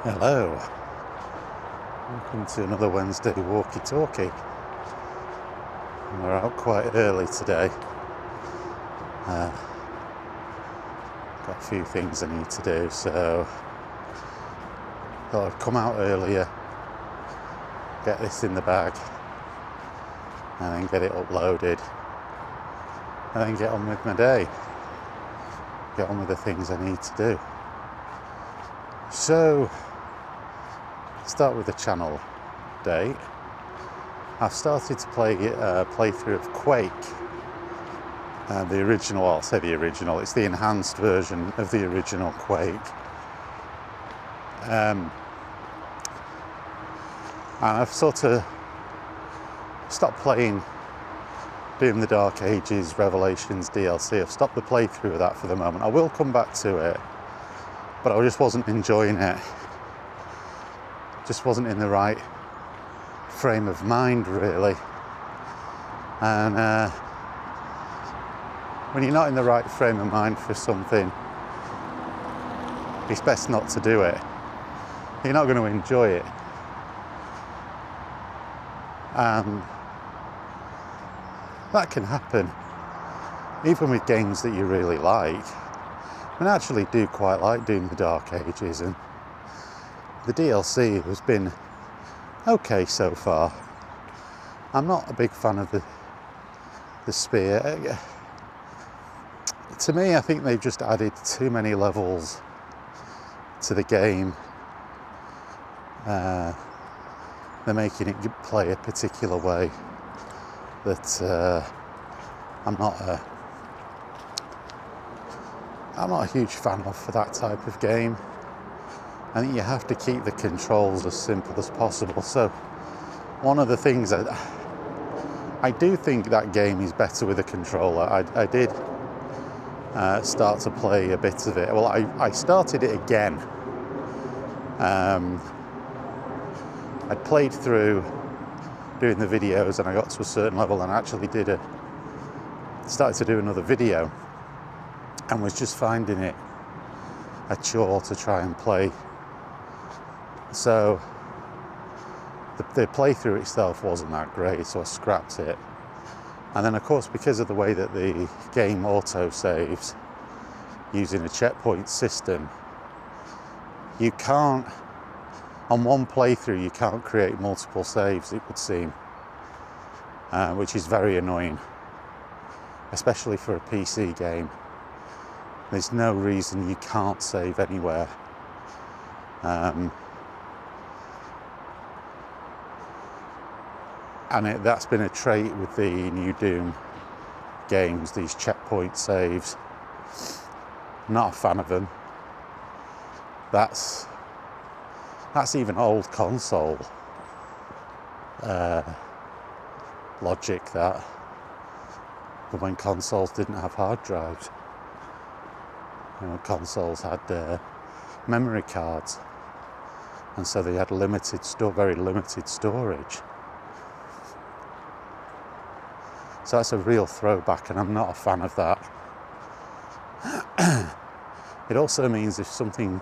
Hello, welcome to another Wednesday Walkie Talkie. We're out quite early today. Got a few things I need to do, so thought I'd come out earlier, get this in the bag, and then get it uploaded, and then get on with my day, get on with the things I need to do. So, start with the channel update. I've started to play a playthrough of Quake. The original, I'll say the original, it's the enhanced version of the original Quake. And I've sort of stopped playing Doom the Dark Ages Revelations DLC. I've stopped the playthrough of that for the moment. I will come back to it, but I just wasn't enjoying it. Just wasn't in the right frame of mind, really. And when you're not in the right frame of mind for something, it's best not to do it. You're not going to enjoy it. And that can happen even with games that you really like. I actually do quite like Doom the Dark Ages, and the DLC has been okay so far. I'm not a big fan of the spear. To me, I think they've just added too many levels to the game. They're making it play a particular way that I'm not a huge fan of for that type of game. I think you have to keep the controls as simple as possible. So one of the things that I do think that game is better with a controller. I did start to play a bit of it. Well, I started it again. I'd played through doing the videos, and I got to a certain level and actually started to do another video, and was just finding it a chore to try and play. So the playthrough itself wasn't that great, so I scrapped it. And then, of course, because of the way that the game auto-saves using a checkpoint system, you can't, on one playthrough, you can't create multiple saves, it would seem, which is very annoying, especially for a PC game. There's no reason you can't save anywhere. And that's been a trait with the new Doom games, these checkpoint saves. Not a fan of them. That's even old console logic, that. But when consoles didn't have hard drives, consoles had memory cards, and so they had very limited storage. So that's a real throwback, and I'm not a fan of that. It also means if something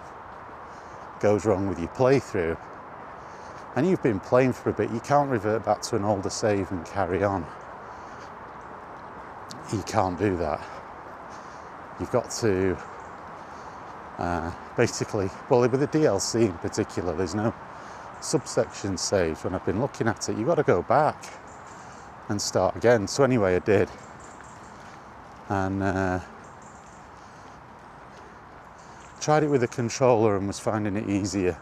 goes wrong with your playthrough, and you've been playing for a bit, you can't revert back to an older save and carry on. You can't do that. You've got to basically, well, with the DLC in particular, there's no subsection saves. When I've been looking at it, you've got to go back and start again. So anyway, I did, and tried it with a controller and was finding it easier.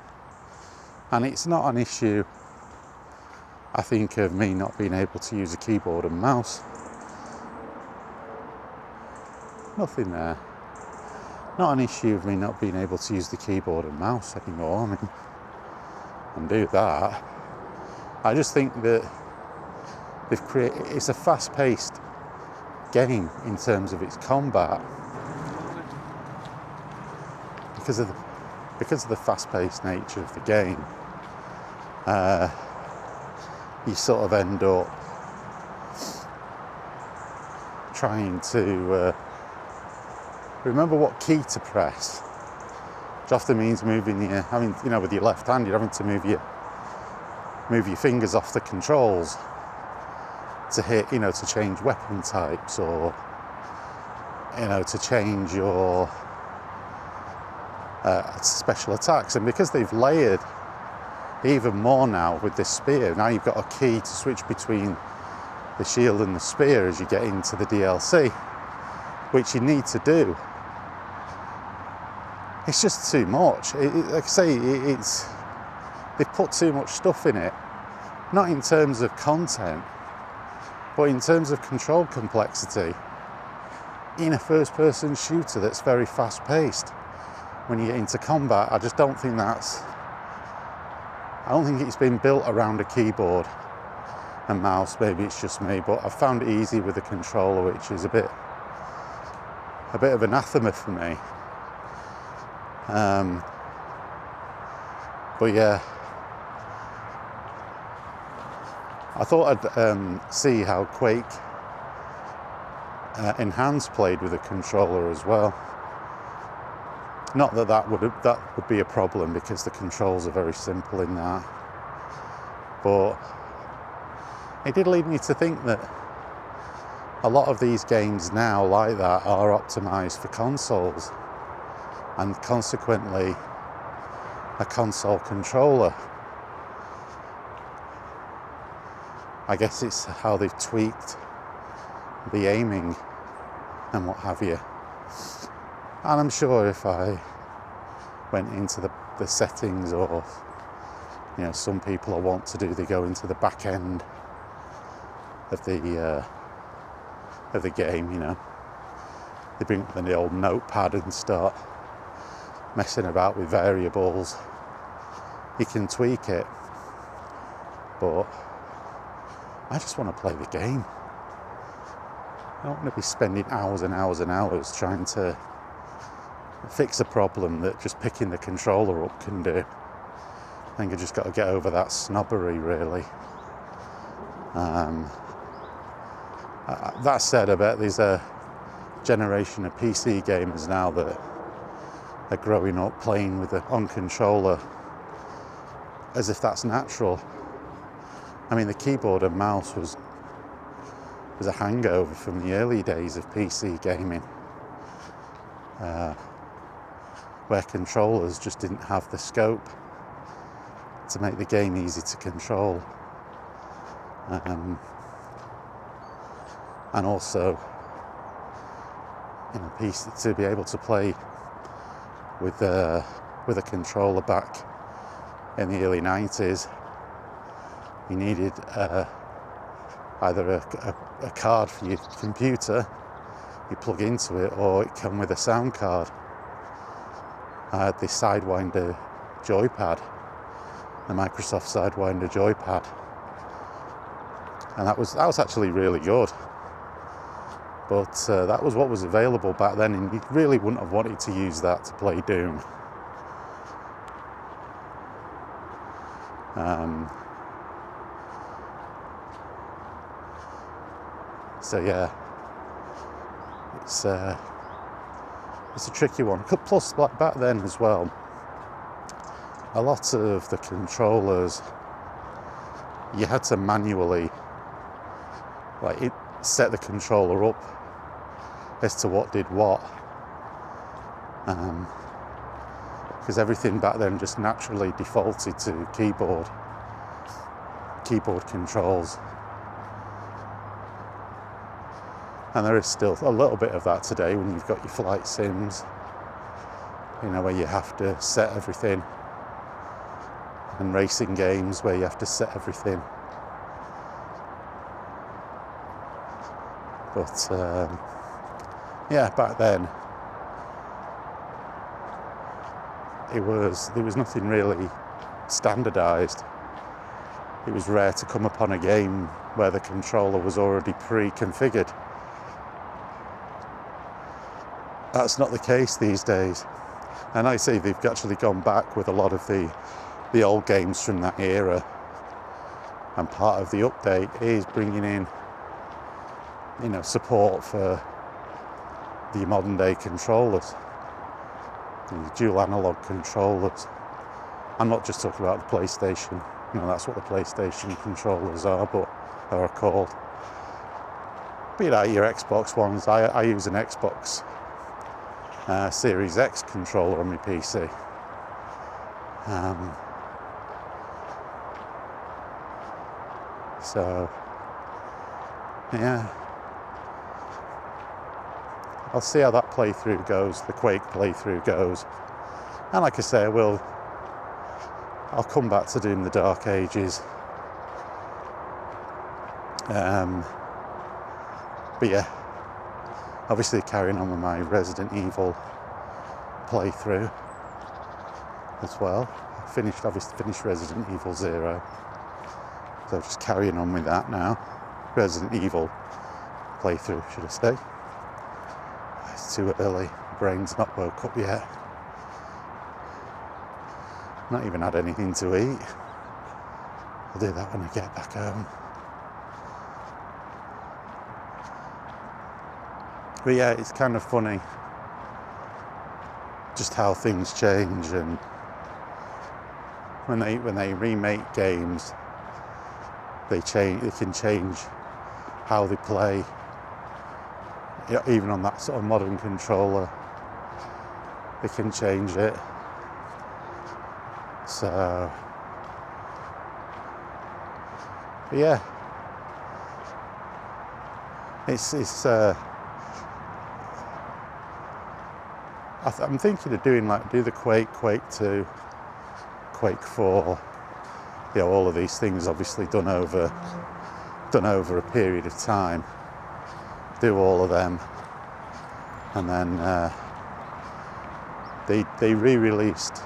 And it's not an issue, I think, of me not being able to use a keyboard and mouse. Nothing there. Not an issue of me not being able to use the keyboard and mouse anymore. I mean, and do that. I just think that it's a fast-paced game in terms of its combat, because of the fast-paced nature of the game. You sort of end up trying to remember what key to press which often means having, with your left hand, you're having to move your fingers off the controls to hit, to change weapon types, or, to change your special attacks. And because they've layered even more now with this spear, now you've got a key to switch between the shield and the spear as you get into the DLC, which you need to do. It's just too much. Like I say, they've put too much stuff in it, not in terms of content, but in terms of control complexity in a first-person shooter that's very fast-paced. When you get into combat, I just don't think it's been built around a keyboard and mouse. Maybe it's just me, but I found it easy with the controller, which is a bit of anathema for me. But yeah, I thought I'd see how Quake Enhanced played with a controller as well. Not that would be a problem, because the controls are very simple in that. But it did lead me to think that a lot of these games now like that are optimized for consoles, and consequently a console controller. I guess it's how they've tweaked the aiming and what have you. And I'm sure if I went into the settings, or some people are wont to do, they go into the back end of the game, they bring up the old notepad and start messing about with variables. You can tweak it, but I just want to play the game. I don't want to be spending hours and hours and hours trying to fix a problem that just picking the controller up can do. I think I just got to get over that snobbery, really. That said, I bet there's a generation of PC gamers now that are growing up playing on controller as if that's natural. I mean, the keyboard and mouse was a hangover from the early days of PC gaming, where controllers just didn't have the scope to make the game easy to control. And also, PC, to be able to play with a controller back in the early 90s, you needed either a card for your computer you plug into it, or it came with a sound card. I had the Sidewinder joypad, the Microsoft Sidewinder joypad, and that was actually really good. But that was what was available back then, and you really wouldn't have wanted to use that to play Doom. So yeah, it's a tricky one. Plus, back then as well, a lot of the controllers, you had to manually set the controller up as to what did what, because everything back then just naturally defaulted to keyboard controls. And there is still a little bit of that today when you've got your flight sims, where you have to set everything, and racing games where you have to set everything. But yeah, back then there was nothing really standardized. It was rare to come upon a game where the controller was already pre-configured. That's not the case these days. And I say they've actually gone back with a lot of the old games from that era. And part of the update is bringing in, support for the modern day controllers. the dual analog controllers. I'm not just talking about the PlayStation. That's what the PlayStation controllers are called. Be that your Xbox ones. I use an Xbox Series X controller on my PC. So, yeah. I'll see how that playthrough goes, the Quake playthrough goes. And like I say, I'll come back to doing the Dark Ages. But yeah, obviously carrying on with my Resident Evil playthrough as well. Obviously finished Resident Evil 0. So just carrying on with that now. Resident Evil playthrough, should I say. It's too early, brain's not woke up yet. Not even had anything to eat. I'll do that when I get back home. But yeah, it's kind of funny just how things change, and when they remake games, they can change how they play. Even on that sort of modern controller, they can change it. So, but yeah, I'm thinking of do the Quake 2, Quake 4. All of these things obviously done over a period of time. Do all of them, and then they re-released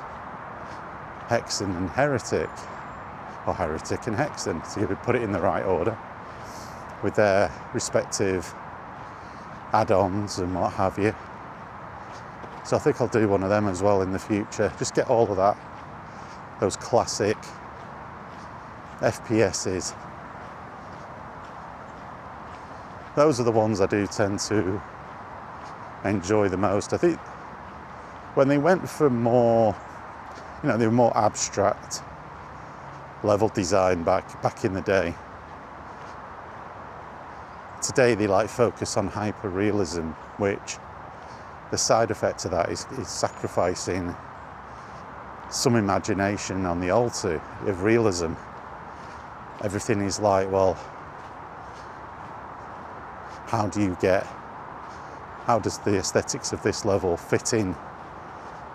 Hexen and Heretic, or Heretic and Hexen, so you would put it in the right order with their respective add-ons and what have you. So I think I'll do one of them as well in the future. Just get all of those classic FPSs. Those are the ones I do tend to enjoy the most. I think when they went for more, they were more abstract level design back in the day. Today they focus on hyper-realism, which the side effect of that is sacrificing some imagination on the altar of realism. Everything is well, how does the aesthetics of this level fit in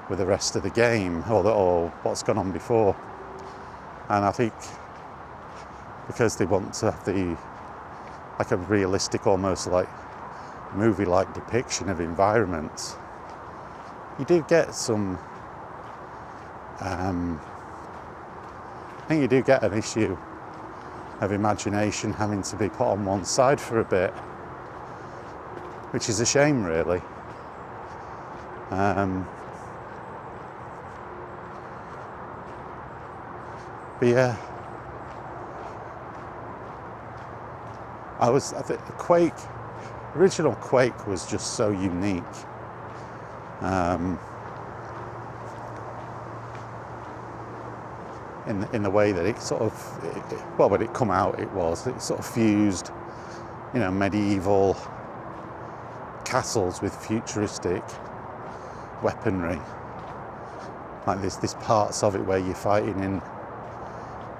with the rest of the game, or what's gone on before? And I think because they want to have a realistic, almost movie-like depiction of environments, you do get some. I think you do get an issue of imagination having to be put on one side for a bit, which is a shame, really. But yeah, I think the original Quake was just so unique. In the way that it when it come out, it sort of fused, medieval castles with futuristic weaponry. There's parts of it where you're fighting in,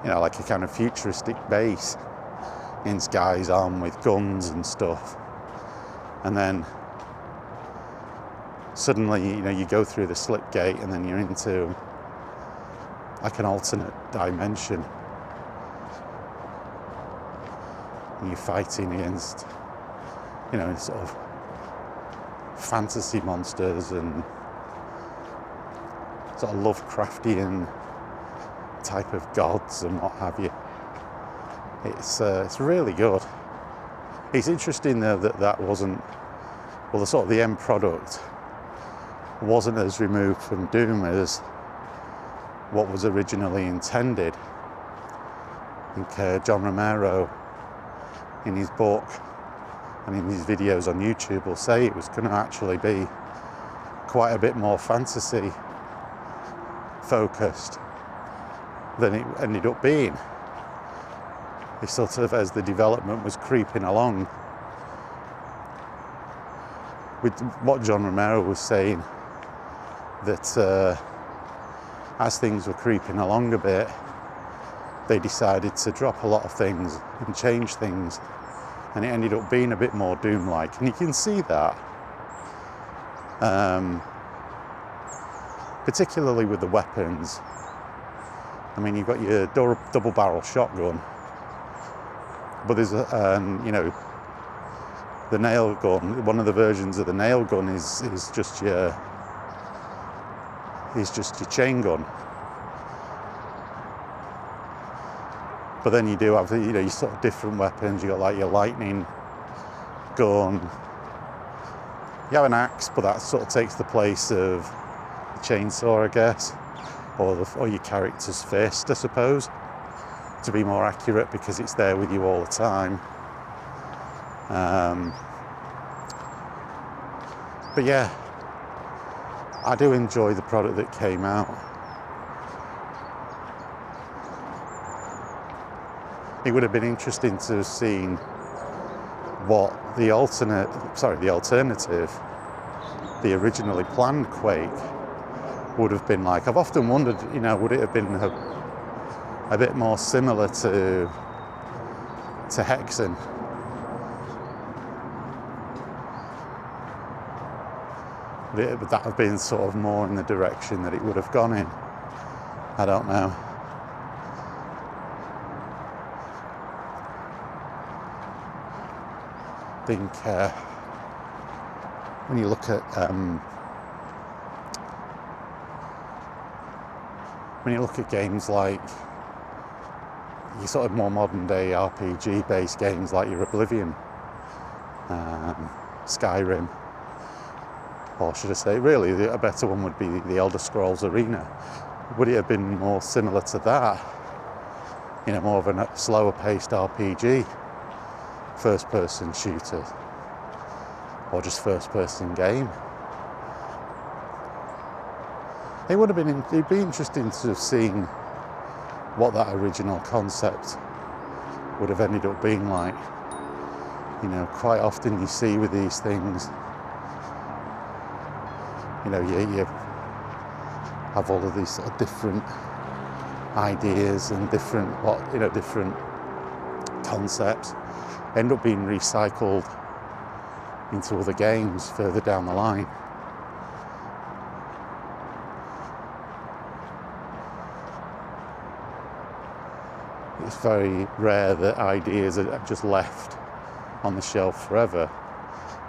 like a kind of futuristic base, in guys armed with guns and stuff. And then suddenly, you go through the slip gate and then you're into an alternate dimension. And you're fighting against, sort of fantasy monsters and sort of Lovecraftian type of gods and what have you. It's really good. It's interesting though that wasn't, the end product wasn't as removed from Doom as what was originally intended. I think John Romero, in his book and in his videos on YouTube, will say it was going to actually be quite a bit more fantasy focused than it ended up being. It sort of, as the development was creeping along, with what John Romero was saying, that as things were creeping along a bit, they decided to drop a lot of things and change things, and it ended up being a bit more Doom-like, and you can see that, particularly with the weapons. I mean, you've got your double-barrel shotgun, but there's the nail gun. One of the versions of the nail gun is just your chain gun. But then you do have your sort of different weapons. You got like your lightning gun. You have an axe, but that sort of takes the place of the chainsaw, I guess, or your character's fist, I suppose, to be more accurate, because it's there with you all the time. But yeah, I do enjoy the product that came out. It would have been interesting to have seen what the alternative, the originally planned Quake, would have been like. I've often wondered, would it have been a bit more similar to Hexen? Would that have been sort of more in the direction that it would have gone in? I don't know. I think when you look at games like your sort of more modern day RPG based games like your Oblivion, Skyrim, or should I say, really, a better one would be the Elder Scrolls Arena. Would it have been more similar to that? More of a slower paced RPG, first person shooter, or just first person game? It'd be interesting to have seen what that original concept would have ended up being like. Quite often you see with these things, you have all of these sort of different ideas and different concepts end up being recycled into other games further down the line. It's very rare that ideas are just left on the shelf forever.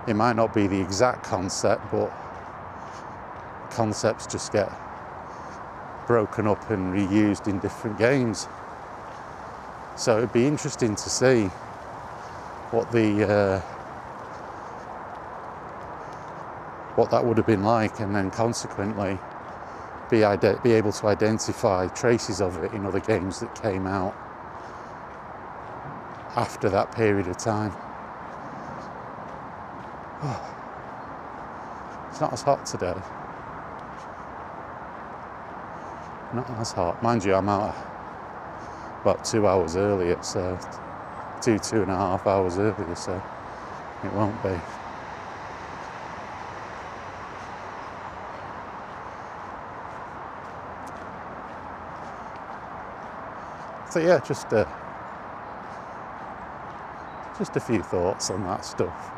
It might not be the exact concept, but concepts just get broken up and reused in different games. So it'd be interesting to see what that would have been like, and then consequently be able to identify traces of it in other games that came out after that period of time. It's not as hot today. Not as hot. Mind you, I'm out about 2 hours earlier, so 2.5 hours earlier, so it won't be. So yeah, just a few thoughts on that stuff.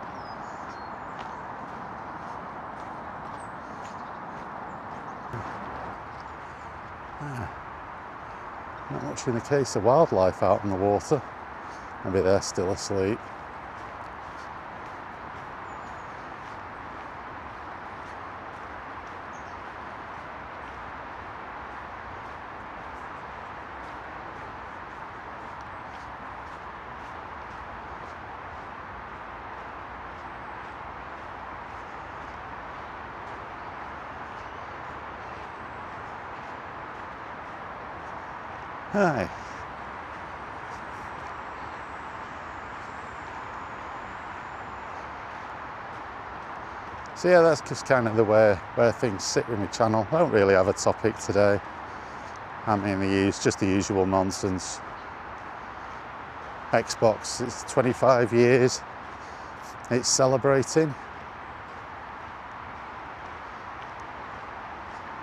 Not much in the case of wildlife out in the water. Maybe they're still asleep. Hi. So yeah, that's just kind of the where things sit with my channel. I don't really have a topic today. I mean, just the usual nonsense. Xbox, it's 25 years. It's celebrating.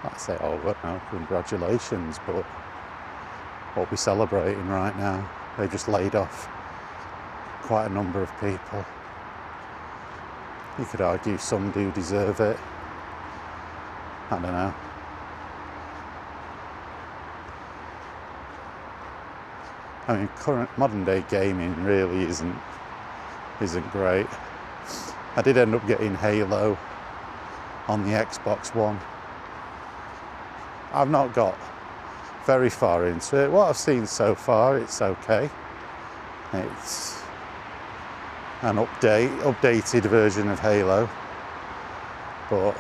I'd say, oh, well, no, congratulations, but what we're celebrating right now, they just laid off quite a number of people. You could argue some do deserve it. I don't know. I mean, current modern day gaming really isn't great. I did end up getting Halo on the Xbox One. I've not got very far into it. What I've seen so far, it's okay. It's an updated version of Halo, but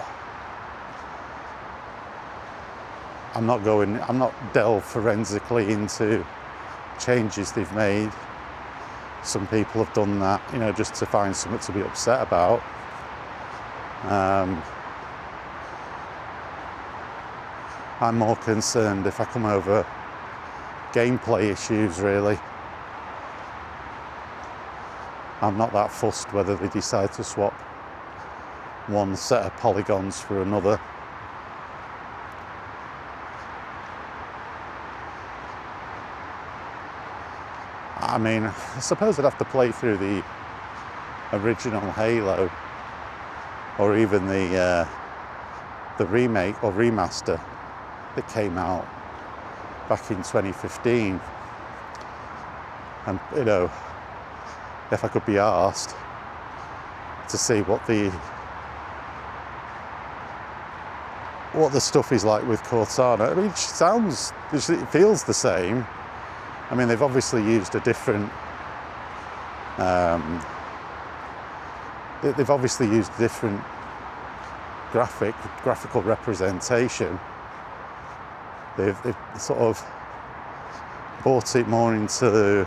I'm not delved forensically into changes they've made. Some people have done that, you know, just to find something to be upset about. I'm more concerned if I come over gameplay issues, really. I'm not that fussed whether they decide to swap one set of polygons for another. I mean, I suppose I'd have to play through the original Halo, or even the remake or remaster that came out back in 2015, and you know, if I could be asked to see what the stuff is like with Cortana. I mean, it feels the same. I mean, they've obviously used a different graphical representation. They've sort of brought it more into the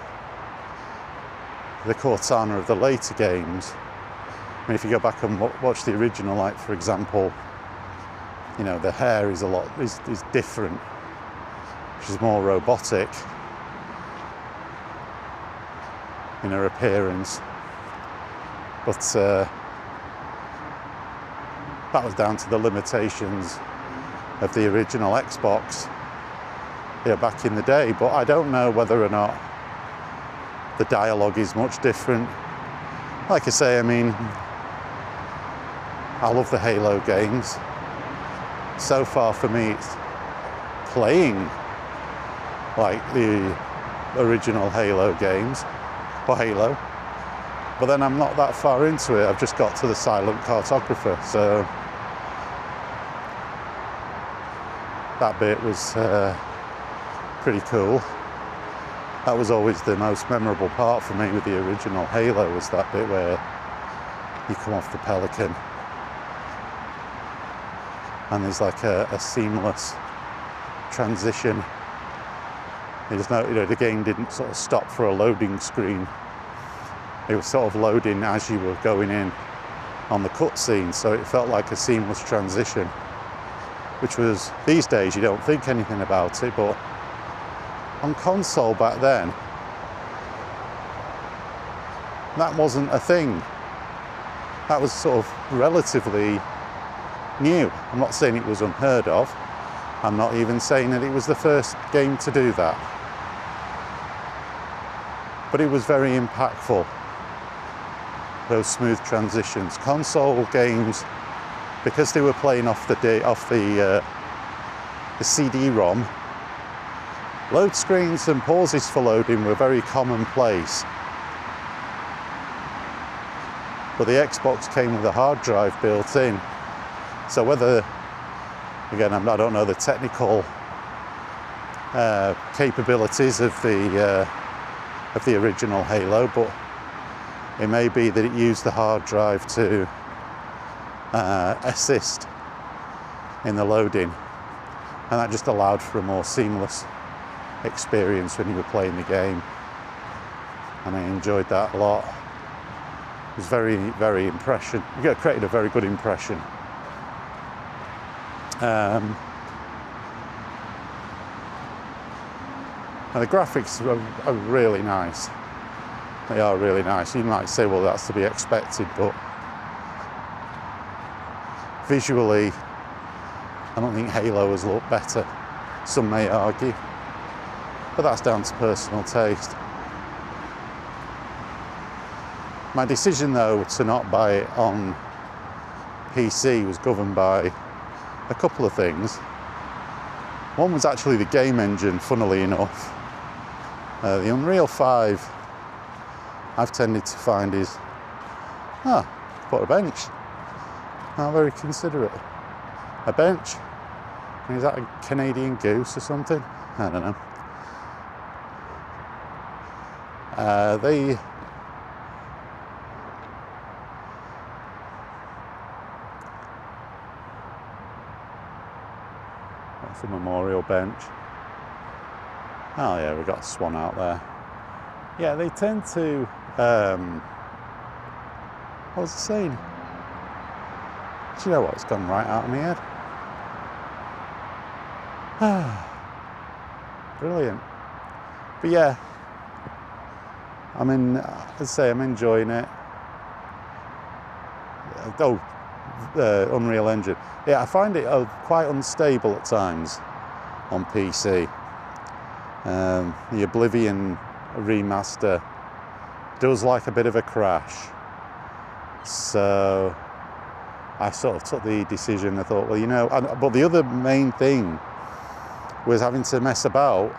Cortana of the later games. I mean, if you go back and watch the original, like for example, you know, the hair is different, which is more robotic in her appearance, but that was down to the limitations of the original Xbox, yeah, back in the day. But I don't know whether or not the dialogue is much different. Like I say, I mean, I love the Halo games. So far for me, it's playing like the original Halo games, or Halo, but then I'm not that far into it. I've just got to the silent cartographer, so that bit was pretty cool. That was always the most memorable part for me with the original Halo, was that bit where you come off the Pelican and there's like a seamless transition. There's no, you know, the game didn't sort of stop for a loading screen. It was sort of loading as you were going in on the cutscene, so it felt like a seamless transition, which was, these days you don't think anything about it, but on console back then, that wasn't a thing. That was sort of relatively new. I'm not saying it was unheard of. I'm not even saying that it was the first game to do that. But it was very impactful, those smooth transitions. Console games, because they were playing off the CD-ROM, load screens and pauses for loading were very commonplace. But the Xbox came with a hard drive built in. So whether, again, I don't know the technical capabilities of the original Halo, but it may be that it used the hard drive to assist in the loading, and that just allowed for a more seamless experience when you were playing the game, and I enjoyed that a lot. was very, very impression. It created a very good impression. And the graphics are really nice. They are really nice. You might say, well, that's to be expected, but visually, I don't think Halo has looked better. Some may argue, but that's down to personal taste. My decision, though, to not buy it on PC was governed by a couple of things. One was actually the game engine, funnily enough. The Unreal 5, I've tended to find is, put a bench. How very considerate. A bench? Is that a Canadian goose or something? I don't know. That's a memorial bench. Oh yeah, we've got a swan out there. Yeah, they tend to, what was I saying? Do you know what? It's gone right out of my head. Brilliant. But yeah, I'm enjoying it. Unreal Engine. Yeah, I find it quite unstable at times on PC. The Oblivion remaster does like a bit of a crash. So I sort of took the decision. I thought, well, but the other main thing was having to mess about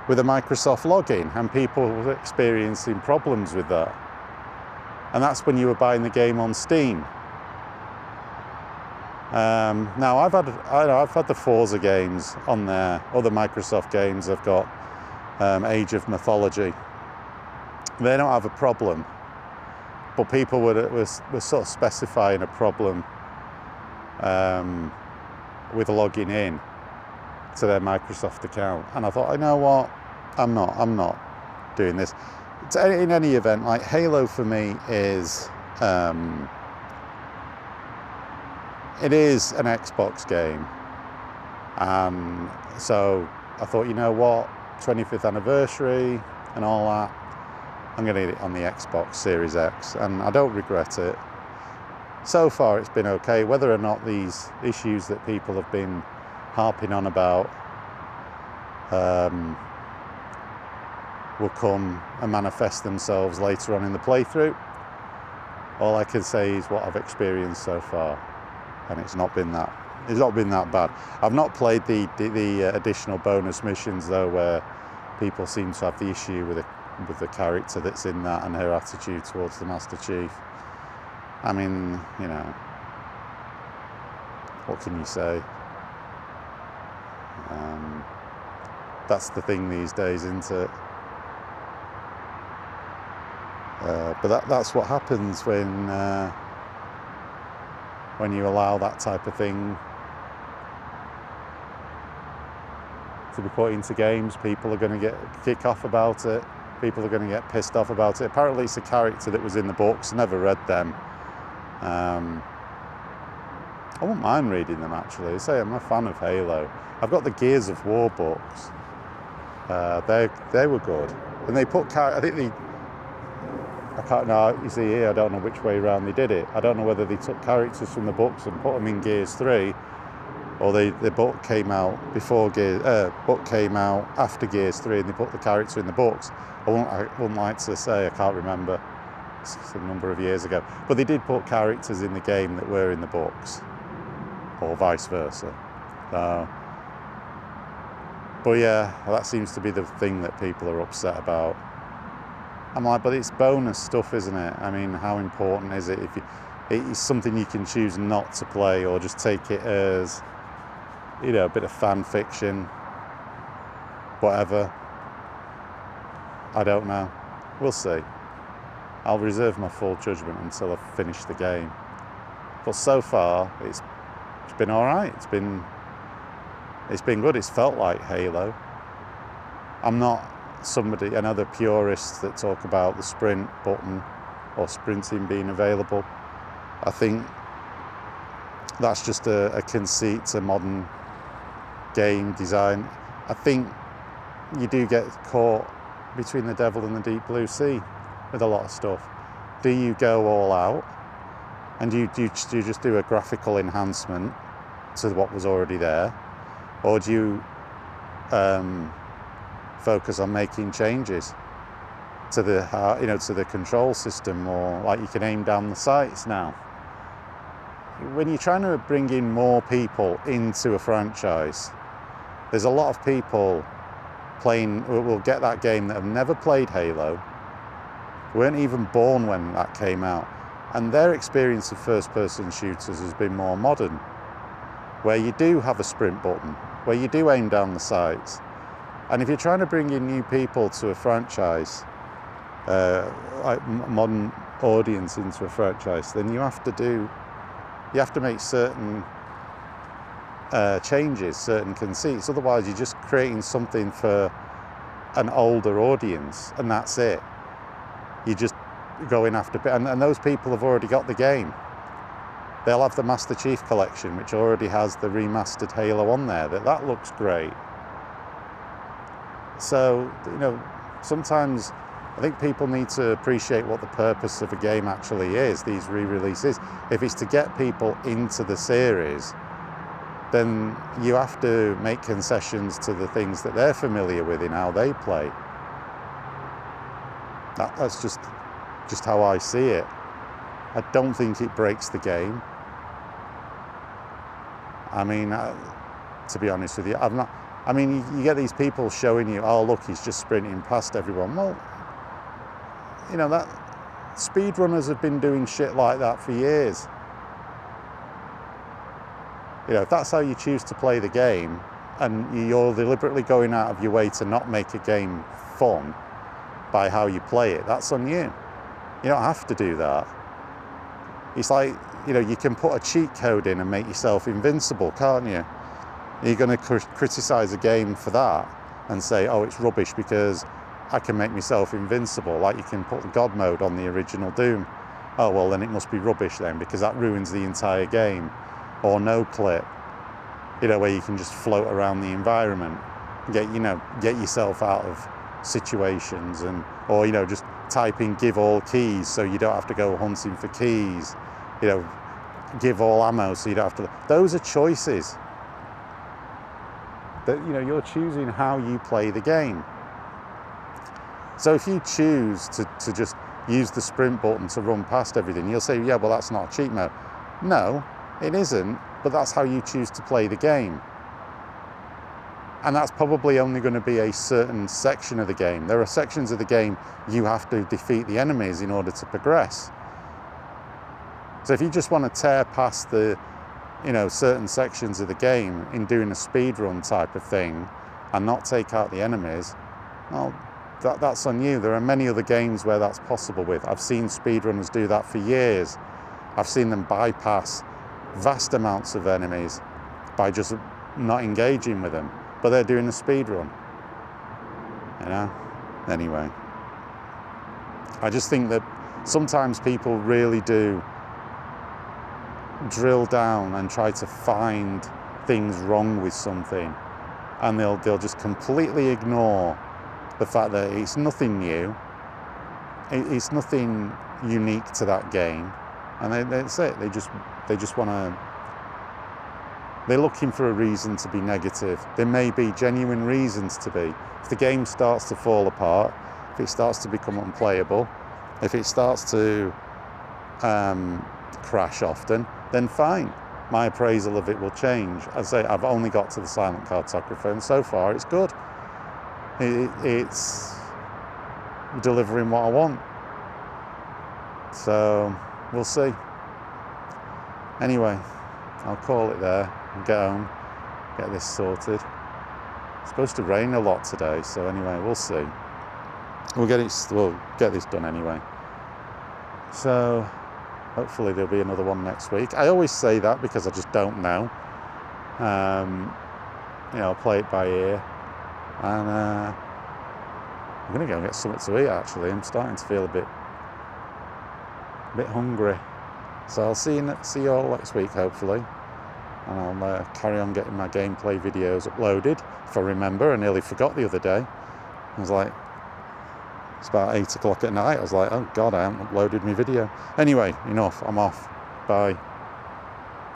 with a Microsoft login, and people were experiencing problems with that. And that's when you were buying the game on Steam. Now I've had the Forza games on there, other Microsoft games. I've got Age of Mythology. They don't have a problem, but people were sort of specifying a problem with logging in to their Microsoft account, and I thought, you know what, I'm not doing this. In any event, like Halo for me is it is an Xbox game, and so I thought, you know what, 25th anniversary and all that, I'm going to get it on the Xbox Series X, and I don't regret it. So far it's been okay. Whether or not these issues that people have been harping on about will come and manifest themselves later on in the playthrough, all I can say is what I've experienced so far, and it's not been that bad. I've not played the additional bonus missions though, where people seem to have the issue with the character that's in that and her attitude towards the Master Chief. I mean, what can you say? That's the thing these days, isn't it? But that's what happens when you allow that type of thing to be put into games. People are going to kick off about it. People are going to get pissed off about it. Apparently it's a character that was in the books. Never read them. I wouldn't mind reading them, actually. Say I'm a fan of Halo. I've got the Gears of War books. They were good, and they put I can't know. You see here, I don't know which way around they did it. I don't know whether they took characters from the books and put them in Gears 3, or the book came out book came out after Gears 3, and they put the character in the books. I wouldn't like to say. I can't remember. It's a number of years ago, but they did put characters in the game that were in the books, or vice versa. But yeah, that seems to be the thing that people are upset about. I'm like, but it's bonus stuff, isn't it? I mean, how important is it? It's something you can choose not to play, or just take it as, a bit of fan fiction, whatever. I don't know. We'll see. I'll reserve my full judgment until I've finished the game. But so far, it's been all right. It's been good. It's felt like Halo. I'm not I know the purists that talk about the sprint button or sprinting being available. I think that's just a conceit to modern game design. I think you do get caught between the devil and the deep blue sea with a lot of stuff. Do you go all out and do you just do a graphical enhancement to what was already there, or do you focus on making changes to the control system, or like you can aim down the sights now? When you're trying to bring in more people into a franchise, there's a lot of people will get that game that have never played Halo, weren't even born when that came out, and their experience of first-person shooters has been more modern, where you do have a sprint button, where you do aim down the sights. And if you're trying to bring in new people to a franchise, like modern audience into a franchise, then you have to make certain changes, certain conceits. Otherwise, you're just creating something for an older audience, and that's it. You're just going after, and those people have already got the game. They'll have the Master Chief Collection, which already has the remastered Halo on there. That looks great. So, sometimes I think people need to appreciate what the purpose of a game actually is, these re-releases. If it's to get people into the series, then you have to make concessions to the things that they're familiar with in how they play. That's just how I see it. I don't think it breaks the game. I mean, to be honest with you, you get these people showing you, oh look, he's just sprinting past everyone. Well, that speedrunners have been doing shit like that for years. If that's how you choose to play the game, and you're deliberately going out of your way to not make a game fun by how you play it, that's on you. You don't have to do that. It's like, you can put a cheat code in and make yourself invincible, can't you? You're going to criticize a game for that and say, oh, it's rubbish because I can make myself invincible. Like you can put the God mode on the original Doom. Oh, well, then it must be rubbish then, because that ruins the entire game. Or no clip, where you can just float around the environment, get yourself out of situations, or just type in give all keys so you don't have to go hunting for keys, give all ammo so you don't have to. Those are choices that you're choosing how you play the game. So if you choose to just use the sprint button to run past everything, you'll say, yeah, well, that's not a cheat mode. No, it isn't, but that's how you choose to play the game. And that's probably only going to be a certain section of the game. There are sections of the game you have to defeat the enemies in order to progress. So if you just want to tear past the, certain sections of the game in doing a speedrun type of thing and not take out the enemies, well, that's on you. There are many other games where that's possible with. I've seen speedrunners do that for years. I've seen them bypass vast amounts of enemies by just not engaging with them, but they're doing a speed run. Anyway, I just think that sometimes people really do drill down and try to find things wrong with something, and they'll just completely ignore the fact that it's nothing new, it's nothing unique to that game, and that's it. They just want to. They're looking for a reason to be negative. There may be genuine reasons to be. If the game starts to fall apart, if it starts to become unplayable, if it starts to crash often, then fine. My appraisal of it will change. As I say, I've only got to the silent cartographer, and so far it's good. It's delivering what I want. So we'll see. Anyway, I'll call it there and get home, get this sorted. It's supposed to rain a lot today, so anyway, we'll see. We'll get this done anyway. So hopefully there'll be another one next week. I always say that because I just don't know. I'll play it by ear. And I'm going to go and get something to eat, actually. I'm starting to feel a bit a bit hungry. So I'll see you all next week, hopefully. And I'll carry on getting my gameplay videos uploaded. If I remember, I nearly forgot the other day. I was like, it's about 8 o'clock at night. I was like, oh God, I haven't uploaded my video. Anyway, enough. I'm off. Bye.